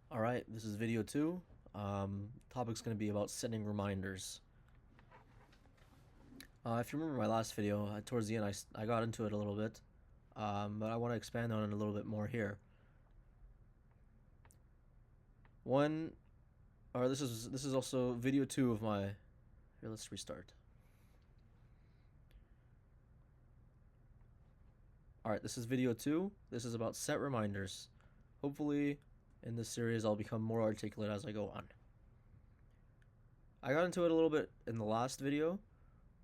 Alright, this is video 2. Topic's going to be about setting reminders. If you remember my last video, towards the end I got into it a little bit, but I want to expand on it a little bit more here. This is also video 2 of my... Here, let's restart. Alright, this is video 2. This is about set reminders. Hopefully, in this series, I'll become more articulate as I go on. I got into it a little bit in the last video,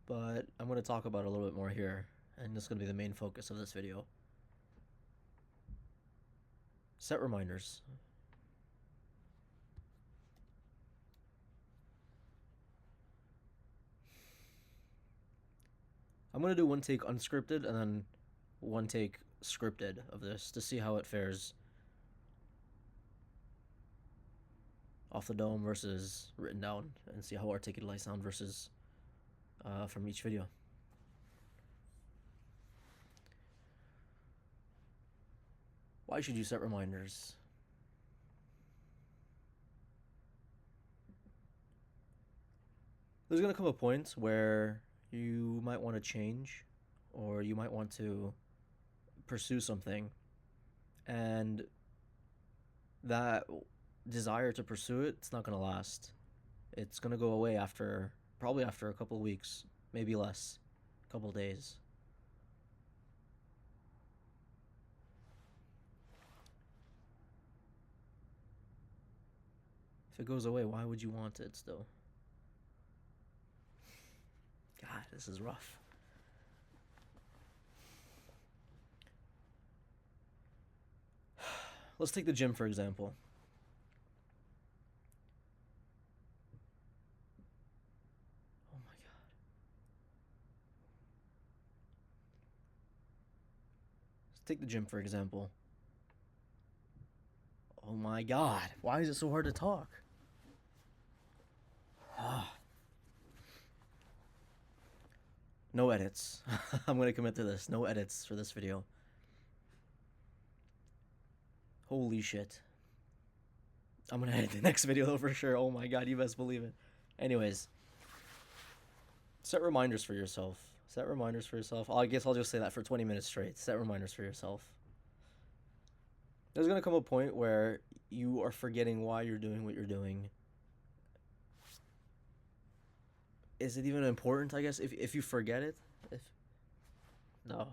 but I'm going to talk about it a little bit more here, and this is going to be the main focus of this video. Set reminders. I'm going to do one take unscripted and then one take scripted of this to see how it fares off the dome versus written down, and see how articulate I sound versus from each video. Why should you set reminders? There's gonna come a point where you might want to change, or you might want to pursue something, and that desire to pursue it's not gonna last. It's gonna go away probably after a couple weeks, maybe less, a couple days. If it goes away, why would you want it still? God, this is rough. Let's take the gym for example. Oh my God. Let's take the gym for example. Oh my God, why is it so hard to talk? No edits. I'm gonna commit to this. No edits for this video. Holy shit. I'm gonna edit the next video though for sure. Oh my God, you best believe it. Anyways, set reminders for yourself. Set reminders for yourself. I guess I'll just say that for 20 minutes straight. Set reminders for yourself. There's gonna come a point where you are forgetting why you're doing what you're doing. Is it even important, I guess, if you forget it? No.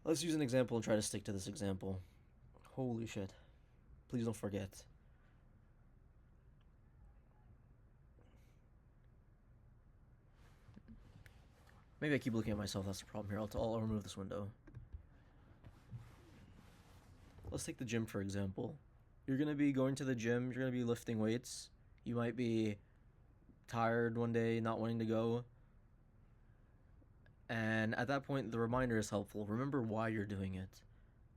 Let's use an example and try to stick to this example. Holy shit. Please don't forget. Maybe I keep looking at myself, that's the problem here. I'll remove this window. Let's take the gym for example. You're gonna be going to the gym, you're gonna be lifting weights. You might be tired one day, not wanting to go. And at that point, the reminder is helpful. Remember why you're doing it.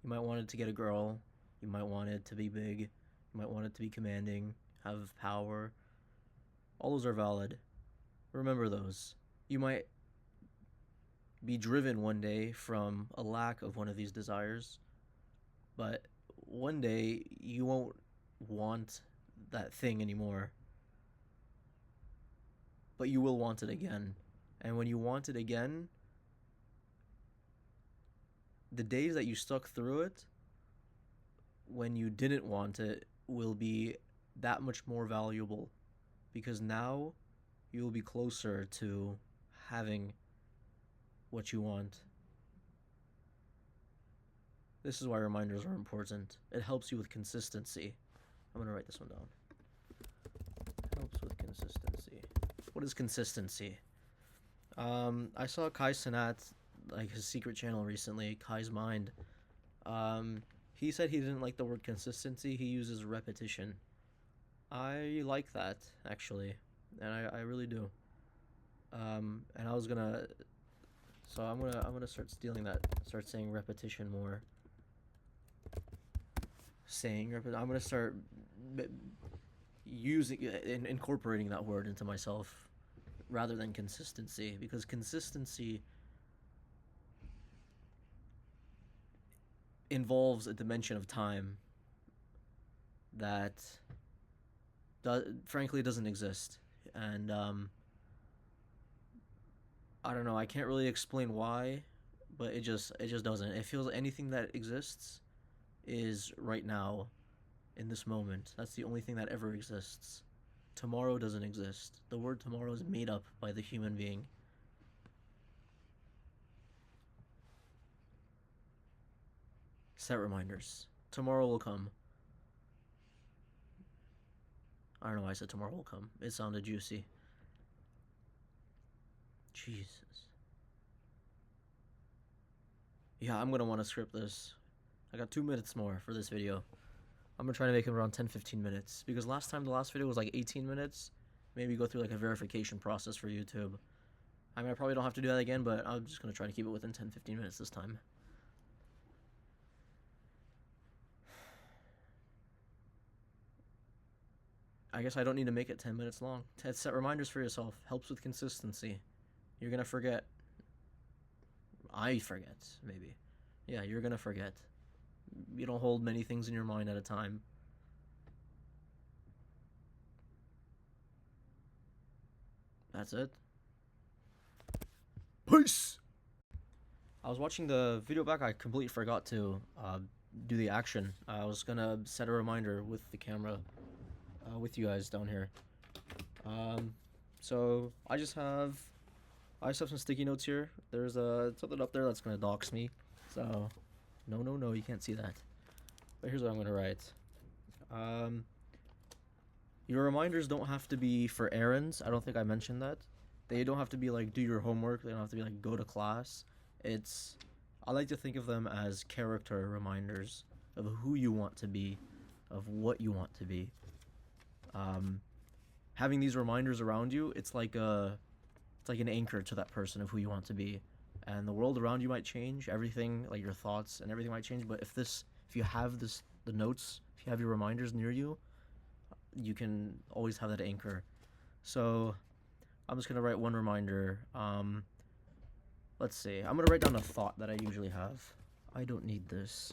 You might want it to get a girl. You might want it to be big. You might want it to be commanding, have power. All those are valid. Remember those. You might be driven one day from a lack of one of these desires, but one day you won't want that thing anymore, but you will want it again. And when you want it again, the days that you stuck through it when you didn't want it will be that much more valuable, because now you will be closer to having what you want. This is why reminders are important. It helps you with consistency. I'm gonna write this one down. Helps with consistency. What is consistency? I saw Kai Cenat, like his secret channel recently, Kai's Mind. He said he didn't like the word consistency. He uses repetition. I like that actually, and I really do. And I was gonna, so I'm gonna start stealing that. Start saying repetition more. I'm gonna start incorporating that word into myself rather than consistency, because consistency involves a dimension of time that frankly doesn't exist. And I don't know, I can't really explain why, but it just doesn't. It feels like anything that exists is right now, in this moment. That's the only thing that ever exists. Tomorrow doesn't exist. The word tomorrow is made up by the human being. Set reminders. Tomorrow will come. I don't know why I said tomorrow will come. It sounded juicy. Jesus. Yeah, I'm gonna want to script this. I got 2 minutes more for this video. I'm gonna try to make it around 10-15 minutes, because last time the last video was like 18 minutes. Maybe go through like a verification process for YouTube. I mean, I probably don't have to do that again, but I'm just gonna try to keep it within 10-15 minutes this time. I guess I don't need to make it 10 minutes long. Set reminders for yourself. Helps with consistency. You're gonna forget. I forget, maybe. Yeah, you're gonna forget. You don't hold many things in your mind at a time. That's it. Peace! I was watching the video back, I completely forgot to do the action. I was gonna set a reminder with the camera with you guys down here. So I just have some sticky notes here. There's something up there that's gonna dox me. So no, you can't see that. But here's what I'm gonna write. Your reminders don't have to be for errands. I don't think I mentioned that. They don't have to be like do your homework. They don't have to be like go to class. I like to think of them as character reminders of who you want to be, of what you want to be. Having these reminders around you, it's like an anchor to that person of who you want to be. And the world around you might change, everything, like your thoughts and everything might change, but if you have the notes, if you have your reminders near you, you can always have that anchor. So I'm just gonna write one reminder. Let's see, I'm gonna write down a thought that I usually have. I don't need this.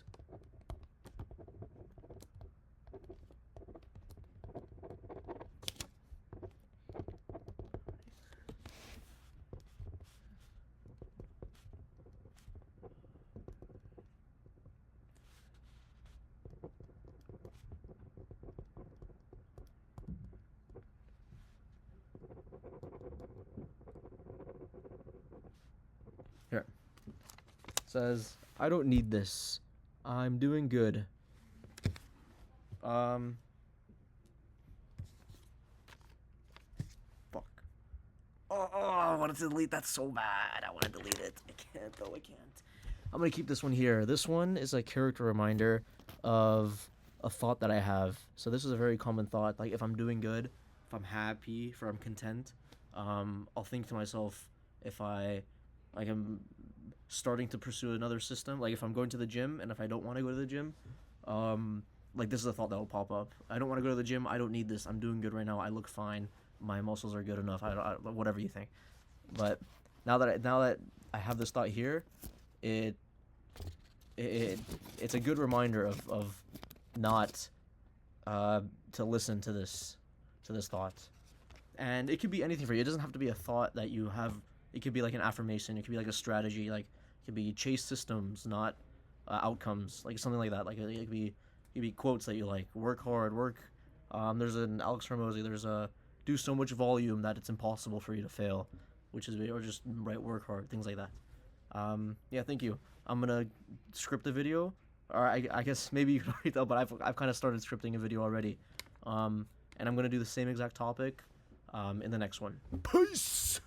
Here. It says, I don't need this. I'm doing good. Fuck. Oh, I wanted to delete that so bad. I want to delete it. I can't, though. I can't. I'm going to keep this one here. This one is a character reminder of a thought that I have. So this is a very common thought. Like, if I'm doing good, if I'm happy, if I'm content, I'll think to myself, if I'm starting to pursue another system, like if I'm going to the gym and if I don't want to go to the gym, like this is a thought that will pop up. I don't want to go to the gym. I don't need this. I'm doing good right now. I look fine. My muscles are good enough. Whatever you think. But now that I have this thought here, it's a good reminder of not to listen to this thought. And it could be anything for you. It doesn't have to be a thought that you have. It could be like an affirmation. It could be like a strategy. Like it could be chase systems, not outcomes. Like something like that. Like it could be quotes that you like. Work hard. Work. There's an Alex Hormozy. There's a do so much volume that it's impossible for you to fail, or just write work hard. Things like that. Yeah. Thank you. I'm gonna script the video. Or I guess maybe you can already tell, but I've kind of started scripting a video already. And I'm gonna do the same exact topic in the next one. Peace.